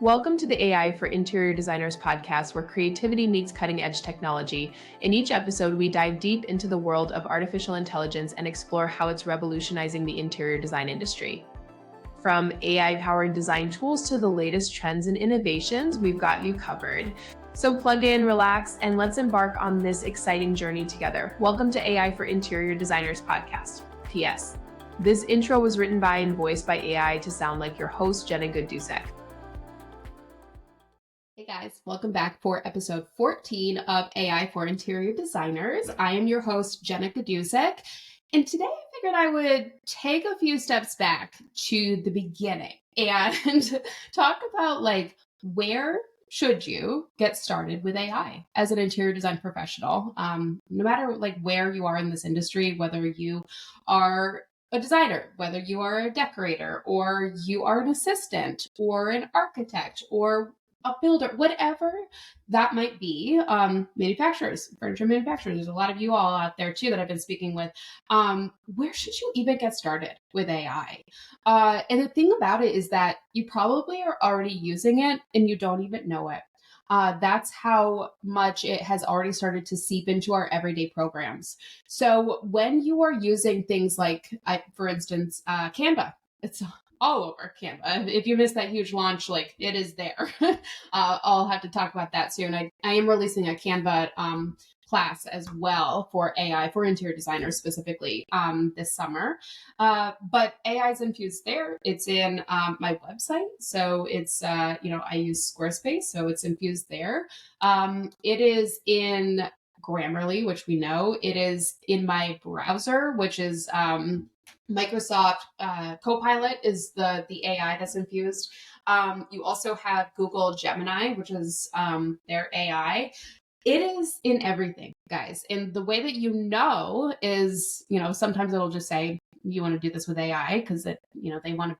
Welcome to the AI for Interior Designers podcast, where creativity meets cutting edge technology. In each episode, we dive deep into the world of artificial intelligence and explore how it's revolutionizing the interior design industry. From AI-powered design tools to the latest trends and innovations, we've got you covered. So plug in, relax, and let's embark on this exciting journey together. Welcome to AI for Interior Designers podcast. P.S. This intro was written by and voiced by AI to sound like your host, Jenna Gaidusek. Hey guys, welcome back for episode 14 of AI for Interior Designers. I am your host, Jenna Gaidusek, and today I figured I would take a few steps back to the beginning and talk about where should you get started with AI as an interior design professional, no matter where you are in this industry, whether you are a designer, whether you are a decorator, or you are an assistant, or an architect, or a builder, whatever that might be. Manufacturers, furniture manufacturers, there's a lot of you all out there too that I've been speaking with. Where should you even get started with AI? And the thing about it is that you probably are already using it and you don't even know it. That's how much it has already started to seep into our everyday programs. So when you are using things like, for instance, Canva, it's all over Canva. If you missed that huge launch, it is there. I'll have to talk about that soon. I am releasing a Canva class as well for AI for interior designers specifically this summer. But AI is infused there. It's in my website. So it's, I use Squarespace, so it's infused there. It is in Grammarly, which we know. It is in my browser, which is Microsoft Copilot is the AI that's infused. You also have Google Gemini, which is their AI. It is in everything, guys. And the way that is, sometimes it'll just say, you want to do this with AI because they want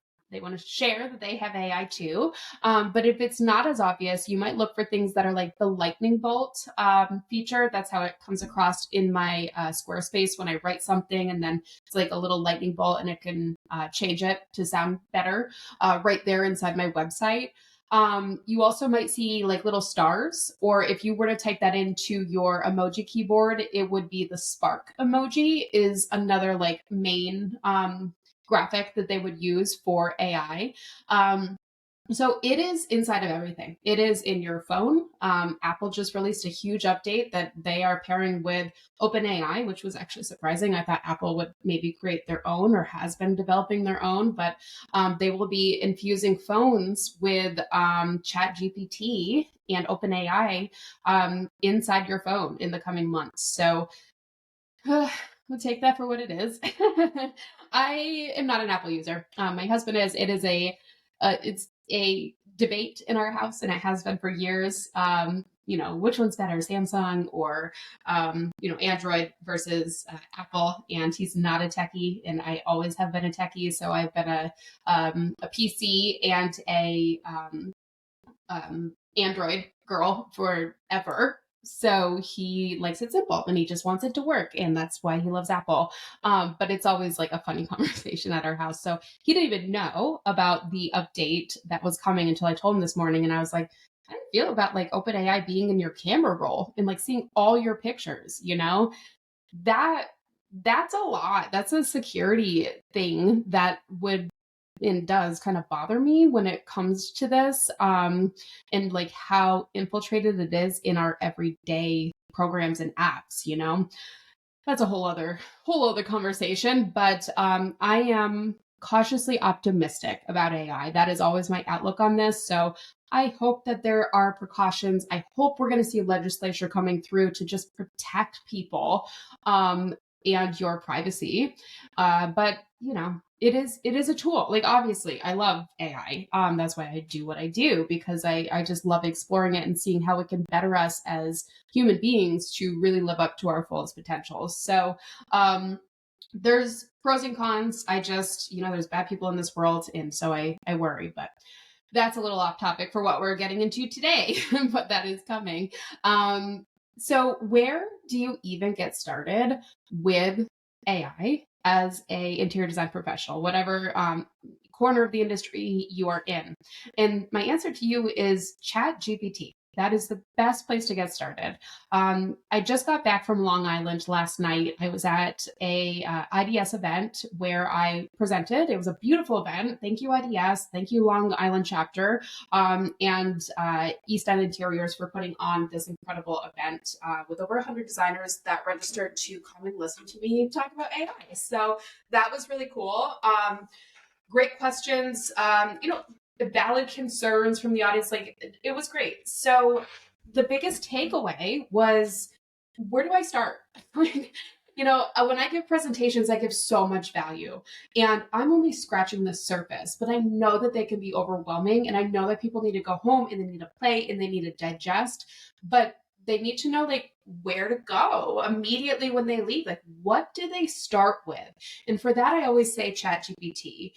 to share that they have AI too. But if it's not as obvious, you might look for things that are like the lightning bolt feature. That's how it comes across in my Squarespace when I write something, and then it's like a little lightning bolt and it can change it to sound better right there inside my website. You also might see little stars, or if you were to type that into your emoji keyboard, it would be the spark emoji is another main graphic that they would use for AI. So it is inside of everything. It is in your phone. Apple just released a huge update that they are pairing with OpenAI, which was actually surprising. I thought Apple would maybe create their own or has been developing their own, but they will be infusing phones with ChatGPT and OpenAI inside your phone in the coming months. So we'll take that for what it is. I am not an Apple user. My husband is. It's a debate in our house, and it has been for years. Which one's better, Samsung or Android versus Apple? And he's not a techie, and I always have been a techie. So I've been a PC and a Android girl forever. So he likes it simple and he just wants it to work. And that's why he loves Apple. But it's always a funny conversation at our house. So he didn't even know about the update that was coming until I told him this morning. And I was like, how do you feel about OpenAI being in your camera roll and seeing all your pictures, that's a lot. That's a security thing that would and does kind of bother me when it comes to this, and how infiltrated it is in our everyday programs and apps. That's a whole other conversation. But I am cautiously optimistic about AI. That is always my outlook on this. So I hope that there are precautions. I hope we're going to see legislature coming through to just protect people and your privacy. But it is a tool. Obviously, I love AI. That's why I do what I do, because I just love exploring it and seeing how it can better us as human beings to really live up to our fullest potentials. So there's pros and cons. I just, there's bad people in this world, and so I worry. But that's a little off topic for what we're getting into today, but that is coming. So where do you even get started with AI as a interior design professional? Whatever corner of the industry you are in? And my answer to you is ChatGPT. That is the best place to get started. I just got back from Long Island last night. I was at a IDS event where I presented. It was a beautiful event. Thank you, IDS. Thank you, Long Island chapter, and East End Interiors for putting on this incredible event with over 100 designers that registered to come and listen to me talk about AI. So that was really cool. Great questions. Valid concerns from the audience. Like, it was great. So the biggest takeaway was, where do I start? When I give presentations, I give so much value, and I'm only scratching the surface, but I know that they can be overwhelming, and I know that people need to go home and they need to play and they need to digest, but they need to know like where to go immediately when they leave. Like, what do they start with? And for that, I always say ChatGPT.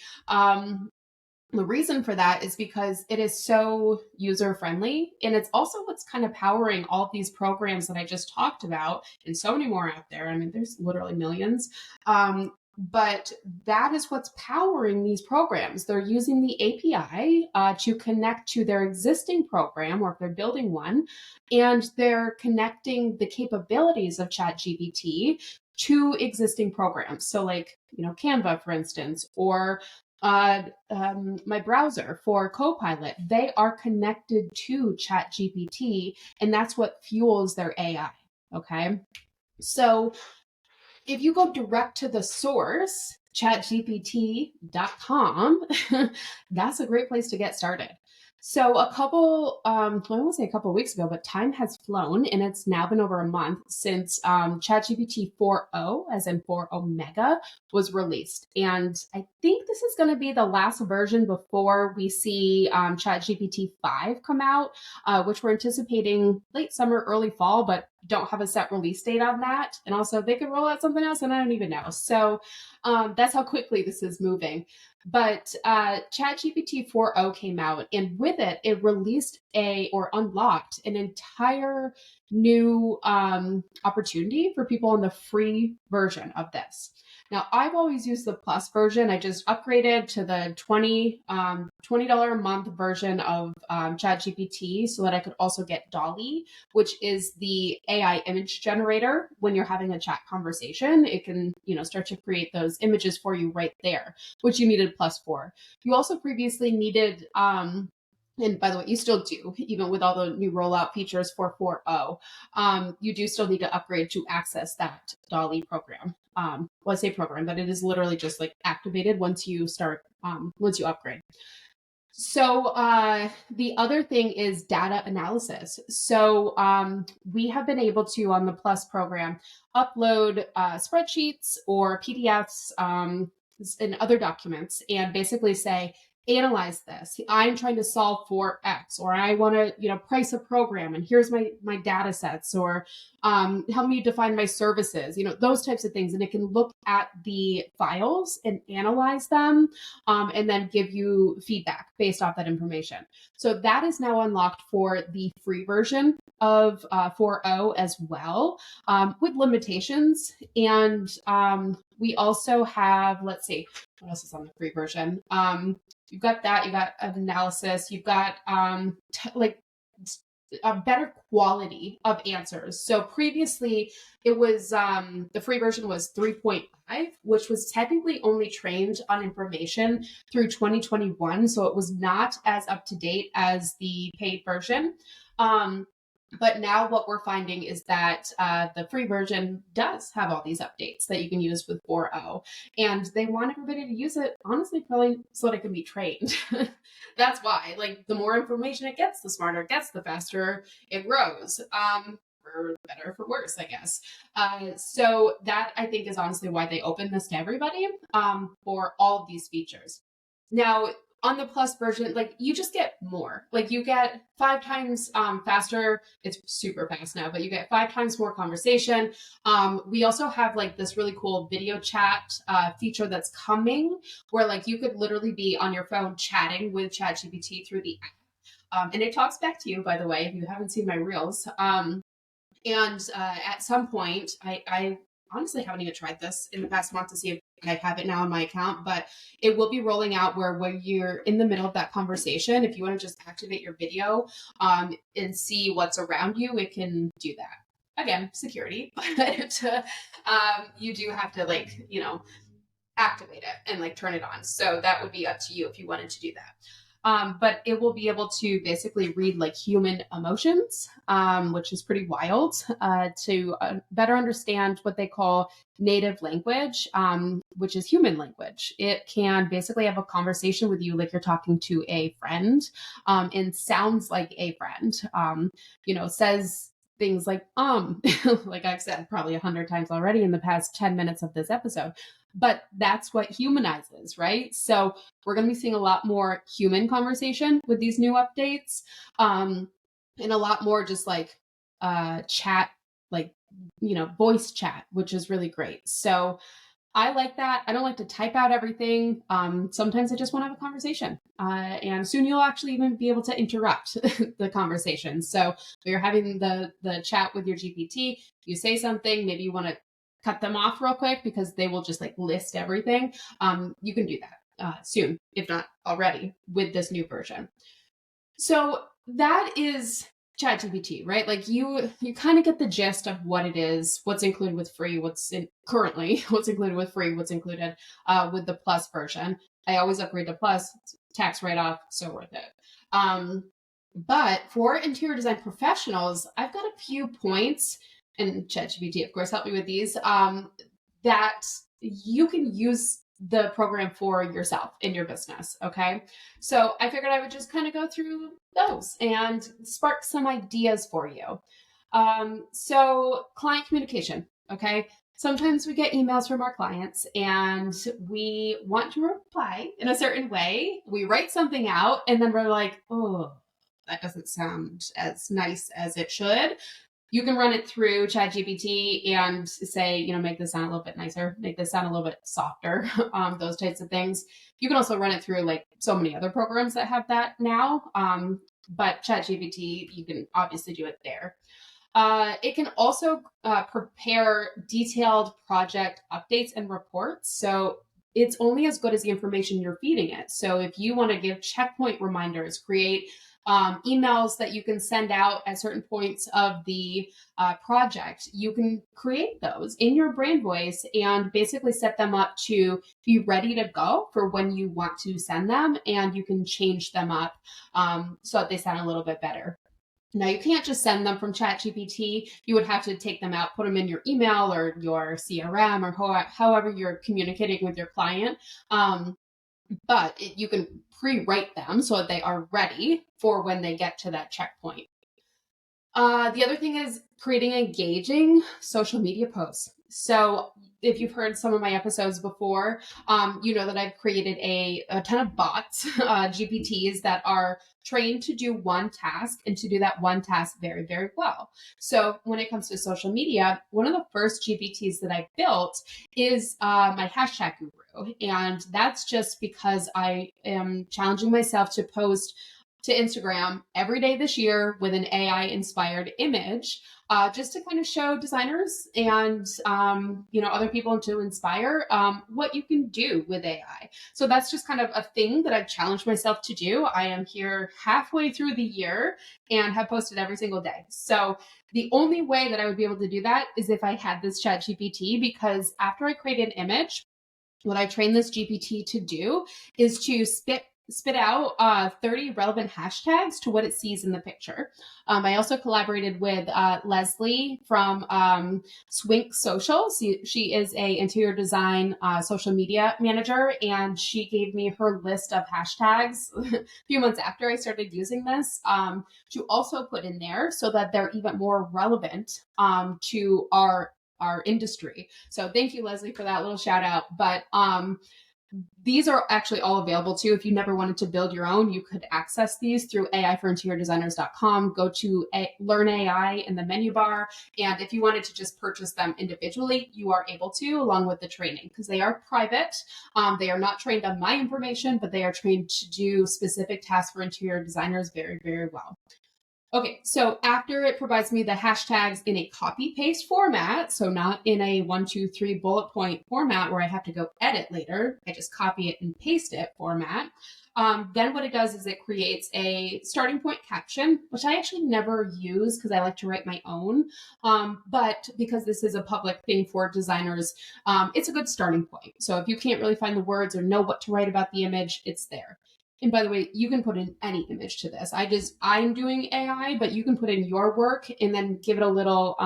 The reason for that is because it is so user friendly, and it's also what's kind of powering all of these programs that I just talked about, and so many more out there. I mean, there's literally millions. But that is what's powering these programs. They're using the API to connect to their existing program, or if they're building one, and they're connecting the capabilities of ChatGPT to existing programs. So like, Canva, for instance, or my browser for Copilot, they are connected to ChatGPT, and that's what fuels their AI. Okay. So if you go direct to the source, chatgpt.com, that's a great place to get started. So I won't say a couple of weeks ago, but time has flown, and it's now been over a month since ChatGPT 4.0, as in 4.0 Mega, was released. And I think this is going to be the last version before we see ChatGPT 5 come out, which we're anticipating late summer, early fall, but don't have a set release date on that. And also, they could roll out something else, and I don't even know. So that's how quickly this is moving. But ChatGPT 4.0 came out, and with it, it released unlocked an entire new opportunity for people in the free version of this. Now, I've always used the Plus version. I just upgraded to the $20 a month version of ChatGPT so that I could also get Dolly, which is the AI image generator. When you're having a chat conversation, it can, start to create those images for you right there, which you needed Plus for. You also previously needed, and by the way, you still do, even with all the new rollout features for 4.0, you do still need to upgrade to access that Dolly program. I say program, but it is literally just like activated once you upgrade. So the other thing is data analysis. So we have been able to, on the Plus program, upload spreadsheets or PDFs and other documents, and basically say, analyze this. I'm trying to solve for X, or I want to, price a program, and here's my data sets, or help me define my services, those types of things. And it can look at the files and analyze them, and then give you feedback based off that information. So that is now unlocked for the free version of 4.0 as well, with limitations. And we also have, let's see, what else is on the free version? You've got that, you've got analysis, you've got a better quality of answers. So previously it was, the free version was 3.5, which was technically only trained on information through 2021. So it was not as up to date as the paid version. But now what we're finding is that the free version does have all these updates that you can use with 4.0. And they want everybody to use it, honestly, probably so that it can be trained. That's why, the more information it gets, the smarter it gets, the faster it grows. For better or for worse, I guess. So that, I think, is honestly why they open this to everybody for all of these features. Now, on the Plus version, you just get more. You get 5 times faster. It's super fast now, but you get 5 times more conversation. We also have this really cool video chat feature that's coming, where you could literally be on your phone chatting with ChatGPT through the app. And it talks back to you, by the way, if you haven't seen my reels. And at some point, I honestly haven't even tried this in the past month to see if I have it now in my account, but it will be rolling out where when you're in the middle of that conversation, if you want to just activate your video and see what's around you, it can do that. Again, security, but you do have to activate it and turn it on. So that would be up to you if you wanted to do that. But it will be able to basically read human emotions, which is pretty wild, to better understand what they call native language, which is human language. It can basically have a conversation with you like you're talking to a friend, and sounds like a friend, says things like, like I've said probably 100 times already in the past 10 minutes of this episode. But that's what humanizes, right? So we're going to be seeing a lot more human conversation with these new updates, and a lot more just chat, voice chat, which is really great. So I like that. I don't like to type out everything. Sometimes I just want to have a conversation. And soon you'll actually even be able to interrupt the conversation. So you're having the chat with your GPT, you say something, maybe you want to cut them off real quick because they will just list everything. You can do that soon, if not already, with this new version. So that is ChatGPT, right? You kind of get the gist of what it is, what's included with free, what's included with free, what's included with the plus version. I always upgrade to plus, tax write-off, so worth it. But for interior design professionals, I've got a few points, and ChatGPT, of course, helped me with these, that you can use the program for yourself in your business. Okay. So I figured I would just kind of go through those and spark some ideas for you. So client communication. Okay. Sometimes we get emails from our clients and we want to reply in a certain way. We write something out and then we're like, oh, that doesn't sound as nice as it should. You can run it through ChatGPT and say, make this sound a little bit nicer, make this sound a little bit softer, those types of things. You can also run it through so many other programs that have that now. But ChatGPT, you can obviously do it there. It can also prepare detailed project updates and reports. So it's only as good as the information you're feeding it. So if you want to give checkpoint reminders, create emails that you can send out at certain points of the project, you can create those in your brand voice and basically set them up to be ready to go for when you want to send them, and you can change them up so that they sound a little bit better. Now, you can't just send them from ChatGPT. You would have to take them out, put them in your email or your CRM or however you're communicating with your client. But you can pre-write them so that they are ready for when they get to that checkpoint. The other thing is creating engaging social media posts. So if you've heard some of my episodes before, you know that I've created a ton of bots, GPTs that are trained to do one task and to do that one task very, very well. So when it comes to social media, one of the first GPTs that I built is my hashtag guru. And that's just because I am challenging myself to post to Instagram every day this year with an AI inspired image, just to kind of show designers and other people to inspire what you can do with AI. So that's just kind of a thing that I've challenged myself to do. I am here halfway through the year and have posted every single day. So the only way that I would be able to do that is if I had this ChatGPT, because after I create an image, what I train this GPT to do is to spit out 30 relevant hashtags to what it sees in the picture. I also collaborated with Leslie from Swink Social. She is a interior design social media manager, and she gave me her list of hashtags a few months after I started using this to also put in there so that they're even more relevant to our industry. So thank you, Leslie, for that little shout out. But these are actually all available too. If you never wanted to build your own, you could access these through AIforinteriordesigners.com. Go to Learn AI in the menu bar. And if you wanted to just purchase them individually, you are able to, along with the training, because they are private. They are not trained on my information, but they are trained to do specific tasks for interior designers very, very well. Okay, so after it provides me the hashtags in a copy paste format, so not in a 1, 2, 3 bullet point format where I have to go edit later, I just copy it and paste it format. Then what it does is it creates a starting point caption, which I actually never use because I like to write my own. But because this is a public thing for designers, it's a good starting point. So if you can't really find the words or know what to write about the image, it's there. And by the way, you can put in any image to this. I'm doing AI, but you can put in your work and then give it a little,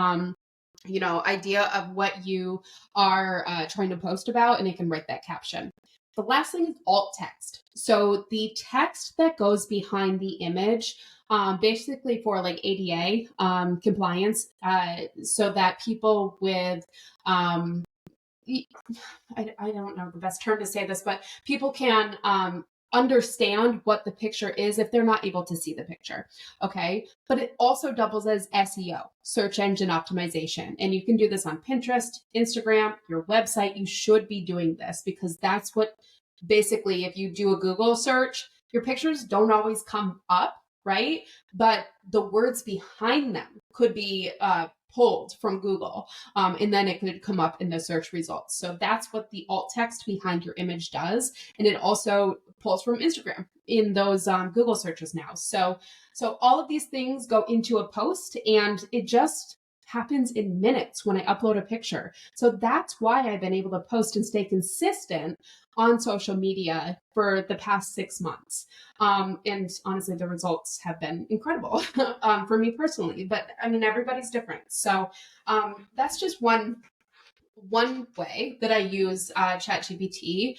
idea of what you are trying to post about, and it can write that caption. The last thing is alt text. So the text that goes behind the image, basically for like ADA compliance, so that people with, I don't know the best term to say this, but people can understand what the picture is if they're not able to see the picture. Okay. But it also doubles as SEO, search engine optimization. And you can do this on Pinterest, Instagram, your website. You should be doing this because that's what basically, if you do a Google search, your pictures don't always come up, right? But the words behind them could be pulled from Google, and then it could come up in the search results. So that's what the alt text behind your image does, and it also pulls from Instagram in those Google searches now. So all of these things go into a post, and it just happens in minutes when I upload a picture. So that's why I've been able to post and stay consistent on social media for the past 6 months. And honestly, the results have been incredible for me personally, but I mean, everybody's different. So that's just one way that I use ChatGPT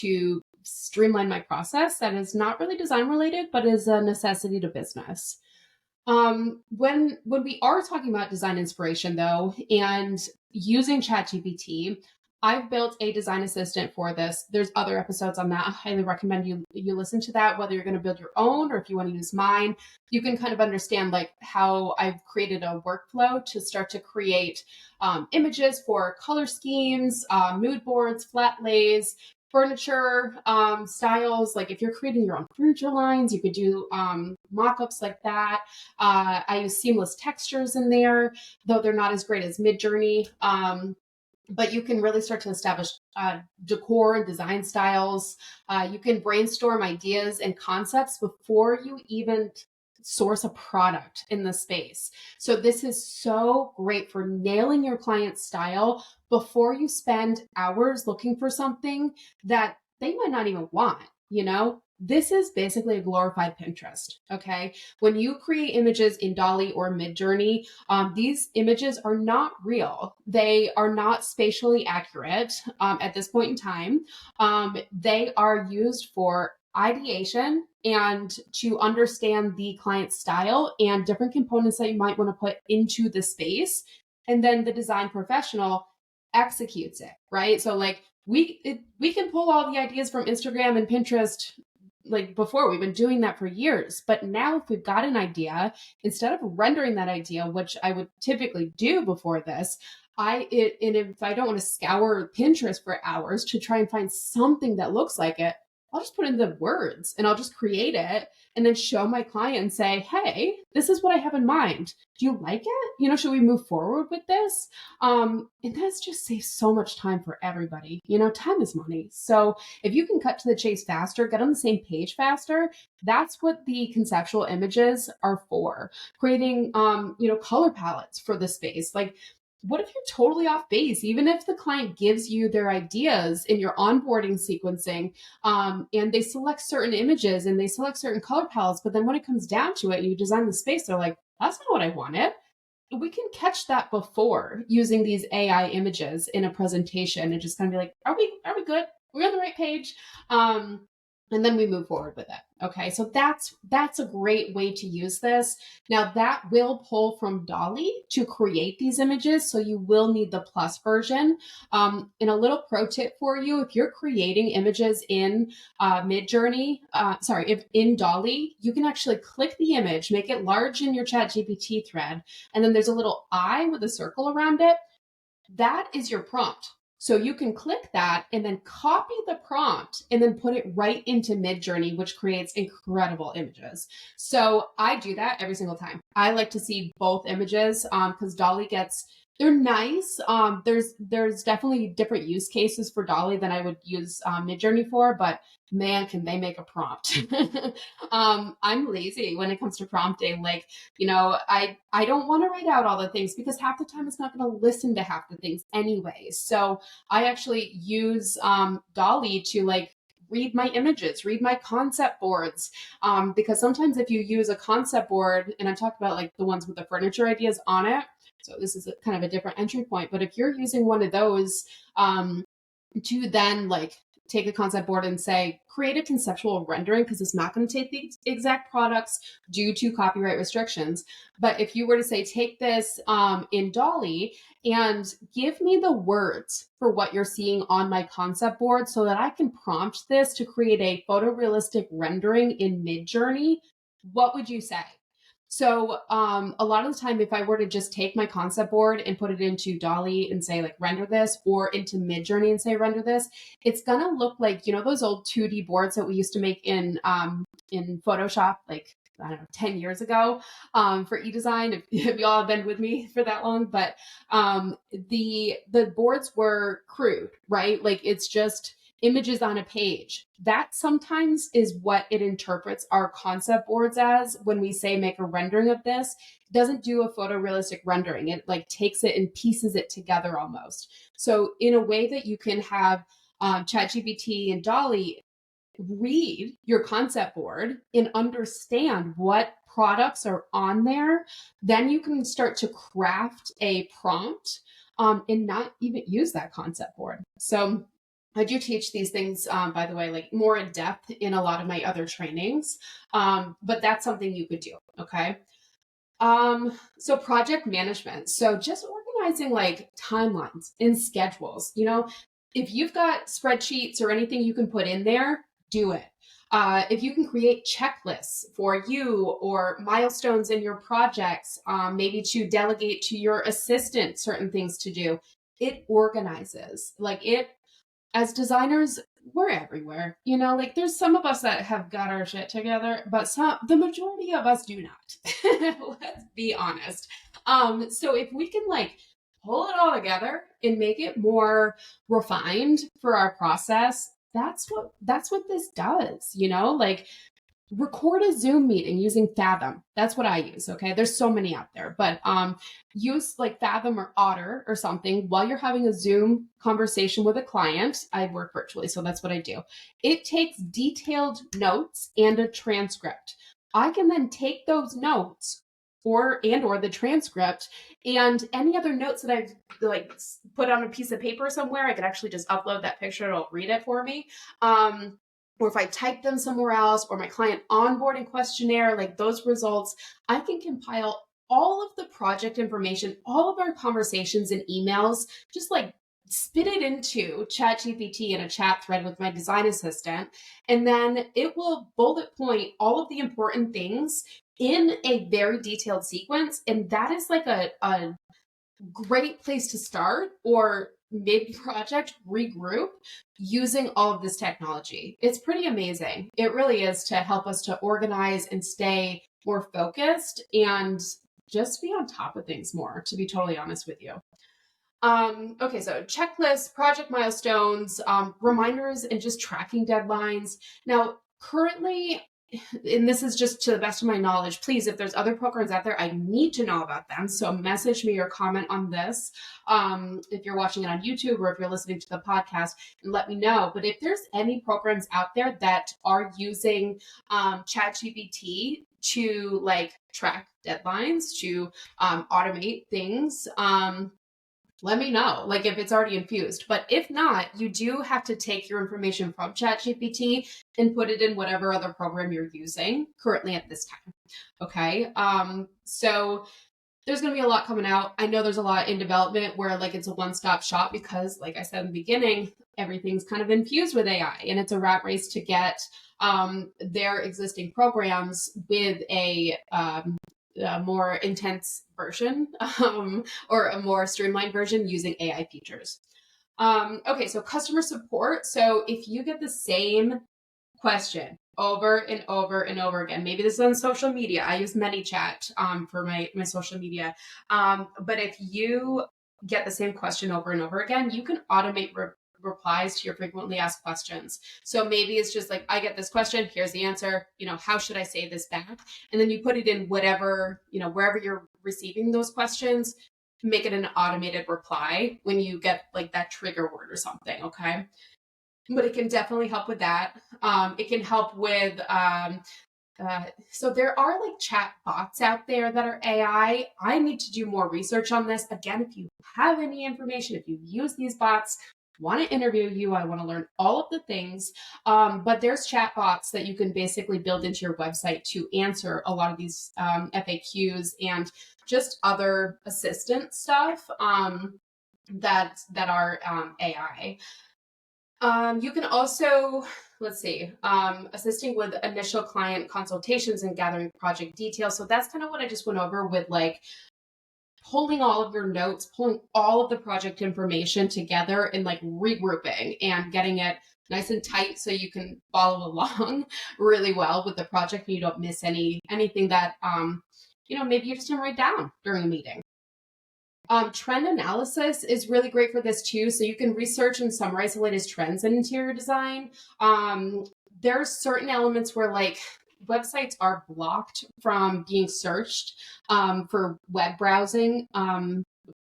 to streamline my process that is not really design related, but is a necessity to business. When we are talking about design inspiration though, and using ChatGPT, I've built a design assistant for this. There's other episodes on that. I highly recommend you listen to that, whether you're going to build your own or if you want to use mine. You can kind of understand like how I've created a workflow to start to create images for color schemes, mood boards, flat lays, furniture styles. Like if you're creating your own furniture lines, you could do mock-ups like that. I use seamless textures in there, though they're not as great as Midjourney. But you can really start to establish decor and design styles. You can brainstorm ideas and concepts before you even source a product in the space. So this is so great for nailing your client's style before you spend hours looking for something that they might not even want, you know? This is basically a glorified Pinterest, okay? When you create images in Dolly or Midjourney, these images are not real. They are not spatially accurate at this point in time. They are used for ideation and to understand the client's style and different components that you might want to put into the space. And then the design professional executes it, right? So like we can pull all the ideas from Instagram and Pinterest like before. We've been doing that for years, but now if we've got an idea, instead of rendering that idea, which I would typically do before this, and if I don't want to scour Pinterest for hours to try and find something that looks like it, I'll just put in the words and I'll just create it and then show my client and say, hey, this is what I have in mind. Do you like it? You know, should we move forward with this? And that's just saves so much time for everybody. You know, time is money. So if you can cut to the chase faster, get on the same page faster, that's what the conceptual images are for. Creating, color palettes for the space. Like, what if you're totally off base? Even if the client gives you their ideas in your onboarding sequencing, and they select certain images and they select certain color palettes, but then when it comes down to it, you design the space, they're like, that's not what I wanted. We can catch that before using these AI images in a presentation and just kind of be like, are we good? We're on the right page. And then we move forward with it. Okay, so that's a great way to use this. Now that will pull from Dolly to create these images, so you will need the plus version. And a little pro tip for you, if you're creating images in Midjourney, if in Dolly, you can actually click the image, make it large in your ChatGPT thread, and then there's a little eye with a circle around it. That is your prompt. So you can click that and then copy the prompt and then put it right into Midjourney, which creates incredible images. So I do that every single time. I like to see both images because Dolly they're nice. There's definitely different use cases for Dolly than I would use Midjourney for, but man, can they make a prompt. I'm lazy when it comes to prompting. Like, I don't want to write out all the things because half the time it's not going to listen to half the things anyway. So I actually use Dolly to like read my images, read my concept boards. Because sometimes if you use a concept board, and I'm talking about like the ones with the furniture ideas on it, so this is kind of a different entry point, but if you're using one of those to then like take a concept board and say, create a conceptual rendering, because it's not going to take the exact products due to copyright restrictions. But if you were to say, take this in Dolly and give me the words for what you're seeing on my concept board so that I can prompt this to create a photorealistic rendering in Midjourney, what would you say? So a lot of the time, if I were to just take my concept board and put it into Dolly and say like render this, or into Midjourney and say render this, it's gonna look like, those old 2D boards that we used to make in Photoshop, like I don't know, 10 years ago for e-design, if y'all have been with me for that long. But the boards were crude, right? Like it's just images on a page. That sometimes is what it interprets our concept boards as when we say make a rendering of this. It doesn't do a photorealistic rendering. It like takes it and pieces it together almost. So in a way that you can have ChatGPT and Dolly read your concept board and understand what products are on there, then you can start to craft a prompt and not even use that concept board. So I do teach these things, by the way, like more in depth in a lot of my other trainings. But that's something you could do. Okay. So project management. So just organizing like timelines and schedules, if you've got spreadsheets or anything you can put in there, do it. If you can create checklists for you or milestones in your projects, maybe to delegate to your assistant certain things to do, it organizes. Like it, as designers, we're everywhere. Like there's some of us that have got our shit together, but the majority of us do not. Let's be honest. So if we can like pull it all together and make it more refined for our process, that's what this does, like record a Zoom meeting using Fathom. That's what I use. Okay. There's so many out there, but use like Fathom or Otter or something while you're having a Zoom conversation with a client. I work virtually, so that's what I do. It takes detailed notes and a transcript. I can then take those notes or the transcript and any other notes that I've like put on a piece of paper somewhere. I could actually just upload that picture. It'll read it for me. Or if I type them somewhere else, or my client onboarding questionnaire, like those results, I can compile all of the project information, all of our conversations and emails, just like spit it into ChatGPT in a chat thread with my design assistant. And then it will bullet point all of the important things in a very detailed sequence. And that is like a great place to start, or mid-project regroup using all of this technology. It's pretty amazing. It really is, to help us to organize and stay more focused and just be on top of things more, to be totally honest with you. Okay, so checklists, project milestones, reminders, and just tracking deadlines. Now, currently, and this is just to the best of my knowledge, please, if there's other programs out there, I need to know about them. So message me or comment on this if you're watching it on YouTube or if you're listening to the podcast, and let me know. But if there's any programs out there that are using ChatGPT to like track deadlines, to automate things, let me know, like if it's already infused. But if not, you do have to take your information from ChatGPT and put it in whatever other program you're using currently at this time. Okay. So there's going to be a lot coming out. I know there's a lot in development where like it's a one-stop shop because, like I said in the beginning, everything's kind of infused with AI, and it's a rat race to get their existing programs with a more intense version or a more streamlined version using AI features. Okay, so customer support. So if you get the same question over and over and over again, maybe this is on social media. I use ManyChat for my social media. But if you get the same question over and over again, you can automate replies to your frequently asked questions. So maybe it's just like, I get this question, here's the answer, how should I say this back? And then you put it in whatever, wherever you're receiving those questions, make it an automated reply when you get like that trigger word or something. Okay. But it can definitely help with that. It can help with, so there are like chat bots out there that are AI. I need to do more research on this. Again, if you have any information, if you use these bots, want to interview you, I want to learn all of the things. But there's chat bots that you can basically build into your website to answer a lot of these FAQs and just other assistant stuff that are AI. You can also, assisting with initial client consultations and gathering project details. So that's kind of what I just went over with like pulling all of your notes, pulling all of the project information together and like regrouping and getting it nice and tight so you can follow along really well with the project and you don't miss anything that, maybe you just didn't write down during a meeting. Trend analysis is really great for this too. So you can research and summarize the latest trends in interior design. There's certain elements where like websites are blocked from being searched for web browsing.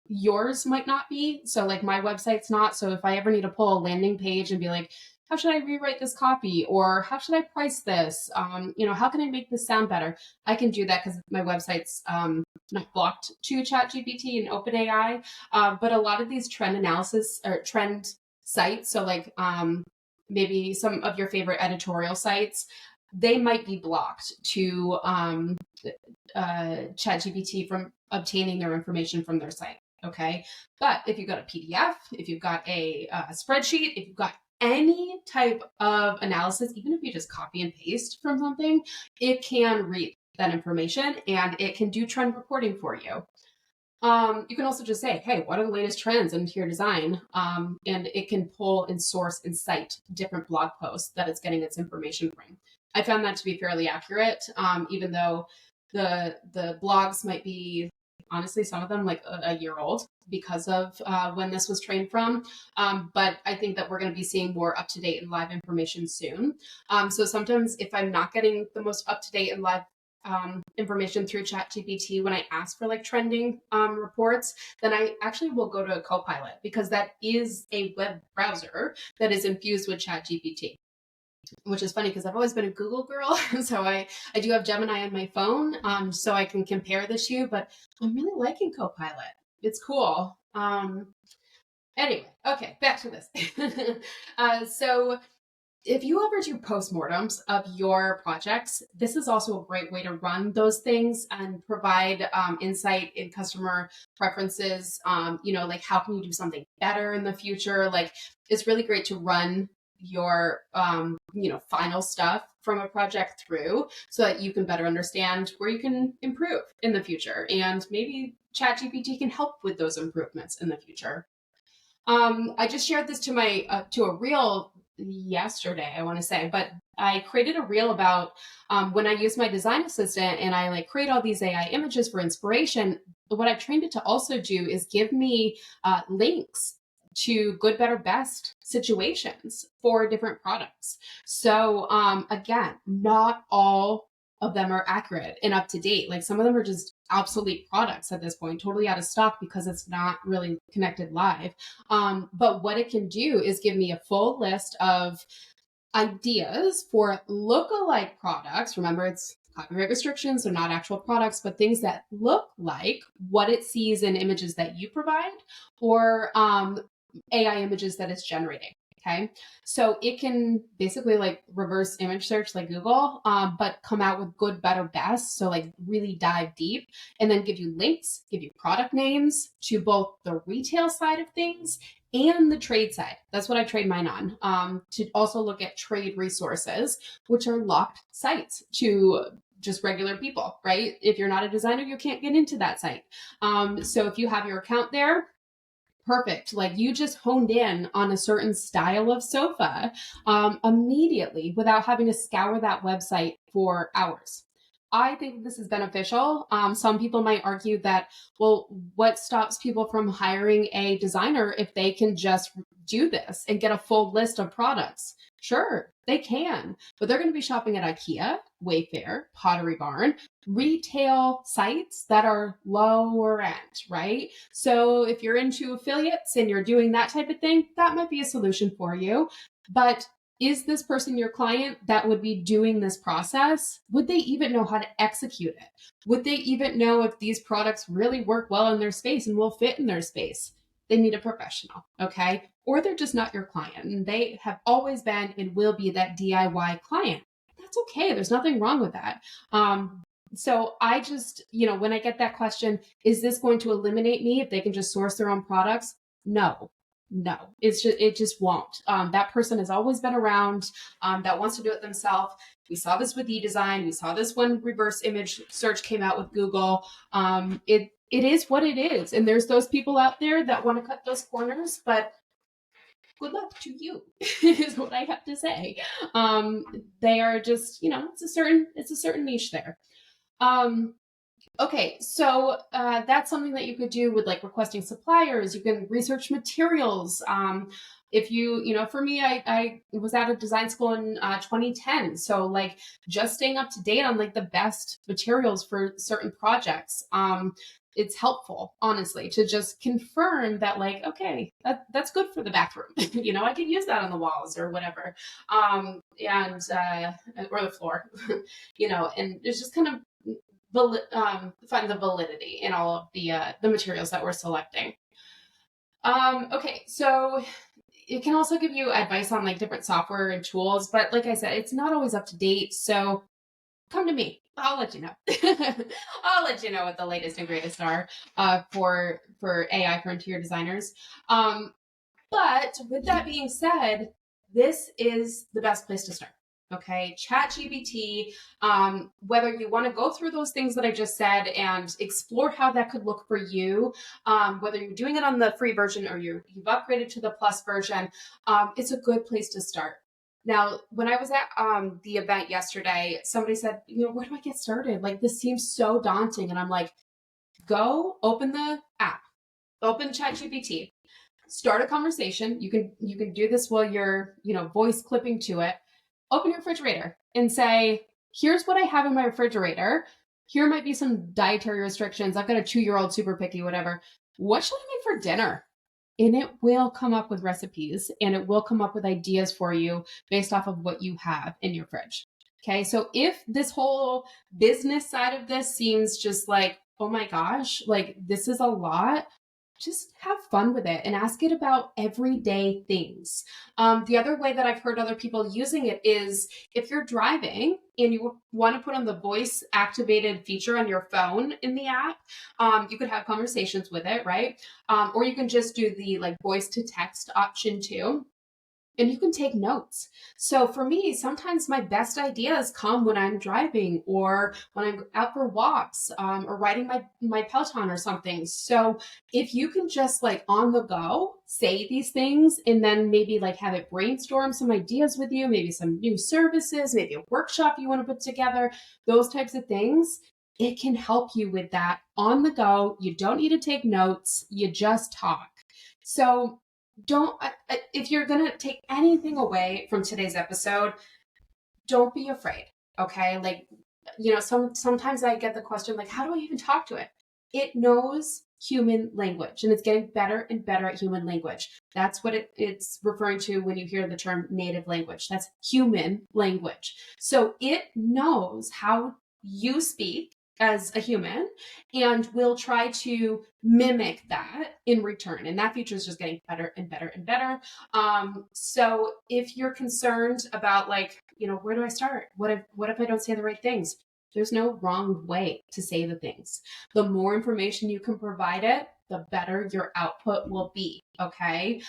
Yours might not be. So like my website's not. So if I ever need to pull a landing page and be like, how should I rewrite this copy? Or how should I price this? How can I make this sound better? I can do that because my website's not blocked to ChatGPT and OpenAI. But a lot of these trend analysis or trend sites, so like maybe some of your favorite editorial sites, they might be blocked to ChatGPT from obtaining their information from their site. Okay. But if you've got a PDF, if you've got a spreadsheet, if you've got any type of analysis, even if you just copy and paste from something, it can read that information and it can do trend reporting for you. You can also just say, hey, what are the latest trends in interior design? And it can pull and source and cite different blog posts that it's getting its information from. I found that to be fairly accurate, even though the blogs might be, honestly, some of them like a year old because of when this was trained from. But I think that we're going to be seeing more up-to-date and live information soon. So sometimes if I'm not getting the most up-to-date and live information through ChatGPT when I ask for like trending reports, then I actually will go to a Copilot because that is a web browser that is infused with ChatGPT. Which is funny because I've always been a Google girl. So I do have Gemini on my phone, so I can compare the two, but I'm really liking Copilot. It's cool. Anyway, okay, back to this. So if you ever do postmortems of your projects, this is also a great way to run those things and provide insight in customer preferences. Like how can you do something better in the future? Like it's really great to run your final stuff from a project through so that you can better understand where you can improve in the future, and maybe ChatGPT can help with those improvements in the future. I just shared this to my to a reel yesterday, I want to say, but I created a reel about when I use my design assistant and I like create all these AI images for inspiration. What I've trained it to also do is give me links to good, better, best situations for different products. So again, not all of them are accurate and up to date. Like some of them are just obsolete products at this point, totally out of stock because it's not really connected live. But what it can do is give me a full list of ideas for lookalike products. Remember, it's copyright restrictions, so not actual products, but things that look like what it sees in images that you provide or AI images that it's generating. Okay. So it can basically like reverse image search like Google, but come out with good, better, best. So like really dive deep and then give you links, give you product names to both the retail side of things and the trade side. That's what I trade mine on. To also look at trade resources, which are locked sites to just regular people, right? If you're not a designer, you can't get into that site. So if you have your account there, perfect. Like you just honed in on a certain style of sofa immediately without having to scour that website for hours. I think this is beneficial. Some people might argue that, well, what stops people from hiring a designer if they can just do this and get a full list of products? Sure, they can, but they're going to be shopping at IKEA, Wayfair, Pottery Barn, retail sites that are lower end, right? So if you're into affiliates and you're doing that type of thing, that might be a solution for you. But is this person your client that would be doing this process? Would they even know how to execute it? Would they even know if these products really work well in their space and will fit in their space? They need a professional, okay? Or they're just not your client and they have always been and will be that DIY client. That's okay. There's nothing wrong with that. So I just, when I get that question, is this going to eliminate me if they can just source their own products? No, it just won't. That person has always been around that wants to do it themselves. We saw this with eDesign. We saw this when reverse image search came out with Google. It is what it is. And there's those people out there that want to cut those corners, but good luck to you is what I have to say. They are just, it's a certain niche there. Okay, so that's something that you could do with like requesting suppliers. You can research materials. If for me, I was at a design school in 2010. So like just staying up to date on like the best materials for certain projects. It's helpful, honestly, to just confirm that like, okay, that's good for the bathroom. I can use that on the walls or whatever. Or the floor, and it's just kind of find the validity in all of the materials that we're selecting. Okay, so it can also give you advice on like different software and tools, but like I said, it's not always up to date. So come to me. I'll let you know. I'll let you know what the latest and greatest are for AI for interior designers. But with that being said, this is the best place to start. Okay, ChatGPT, whether you want to go through those things that I just said and explore how that could look for you, whether you're doing it on the free version or you've upgraded to the plus version, it's a good place to start. Now, when I was at the event yesterday, somebody said, where do I get started? Like, this seems so daunting. And I'm like, go open the app, open ChatGPT, start a conversation. You can do this while you're, voice clipping to it. Open your refrigerator and say, here's what I have in my refrigerator. Here might be some dietary restrictions. I've got a 2-year-old super picky, whatever. What should I make for dinner? And it will come up with recipes and it will come up with ideas for you based off of what you have in your fridge. Okay. So if this whole business side of this seems just like, oh my gosh, like this is a lot, just have fun with it and ask it about everyday things. The other way that I've heard other people using it is if you're driving and you want to put on the voice activated feature on your phone in the app, you could have conversations with it, right? Or you can just do the like voice to text option too. And you can take notes. So for me, sometimes my best ideas come when I'm driving or when I'm out for walks or riding my Peloton or something. So if you can just like on the go say these things and then maybe like have it brainstorm some ideas with you, maybe some new services, maybe a workshop you want to put together, those types of things, it can help you with that on the go. You don't need to take notes. You just talk. So if you're going to take anything away from today's episode, don't be afraid. Okay. Like, sometimes I get the question, like, how do I even talk to it? It knows human language and it's getting better and better at human language. That's what it's referring to when you hear the term native language. That's human language. So it knows how you speak as a human and will try to mimic that in return. And that feature is just getting better and better and better. So if you're concerned about like, where do I start? What if I don't say the right things? There's no wrong way to say the things. The more information you can provide it, the better your output will be. Okay.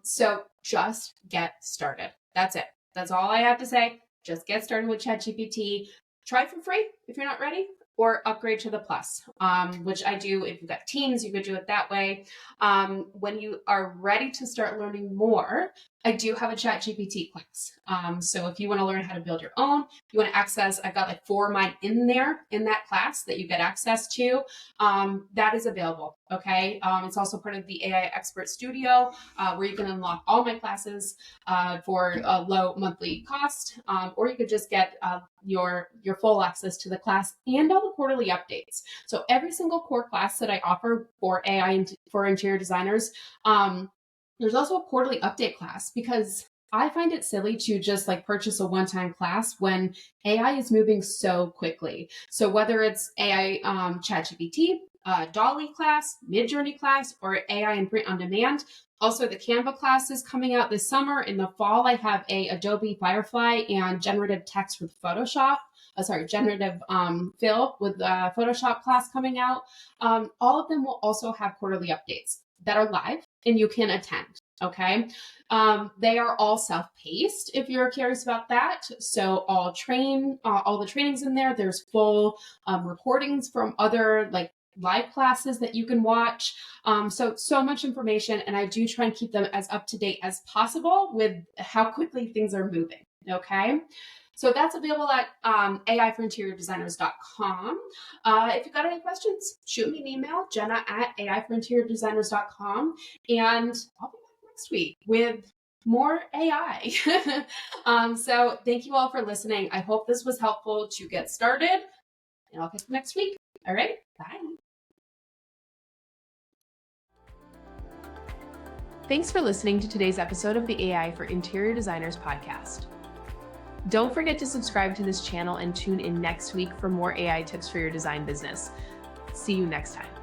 So just get started. That's it. That's all I have to say. Just get started with ChatGPT. Try it for free if you're not ready. or upgrade to the Plus, which I do. If you've got teams, you could do it that way. When you are ready to start learning more, I do have a ChatGPT class. So if you want to learn how to build your own, if you want to access, I've got like 4 of mine in there in that class that you get access to. That is available. Okay. It's also part of the AI Expert Studio, where you can unlock all my classes for a low monthly cost, or you could just get your full access to the class and all the quarterly updates. So every single core class that I offer for AI and for interior designers, there's also a quarterly update class, because I find it silly to just like purchase a one-time class when AI is moving so quickly. So whether it's AI ChatGPT, Dolly class, Midjourney class, or AI and print on demand. Also, the Canva class is coming out this summer. In the fall, I have a Adobe Firefly and generative text with Photoshop. Generative fill with Photoshop class coming out. All of them will also have quarterly updates that are live and you can attend. Okay. They are all self-paced if you're curious about that. So all the trainings in there, there's full recordings from other like live classes that you can watch. So much information. And I do try and keep them as up to date as possible with how quickly things are moving. Okay. So that's available at AIforinteriordesigners.com. If you've got any questions, shoot me an email, Jenna@AIforinteriordesigners.com. And I'll be back next week with more AI. So thank you all for listening. I hope this was helpful to get started. And I'll catch you next week. All right. Bye. Thanks for listening to today's episode of the AI for Interior Designers podcast. Don't forget to subscribe to this channel and tune in next week for more AI tips for your design business. See you next time.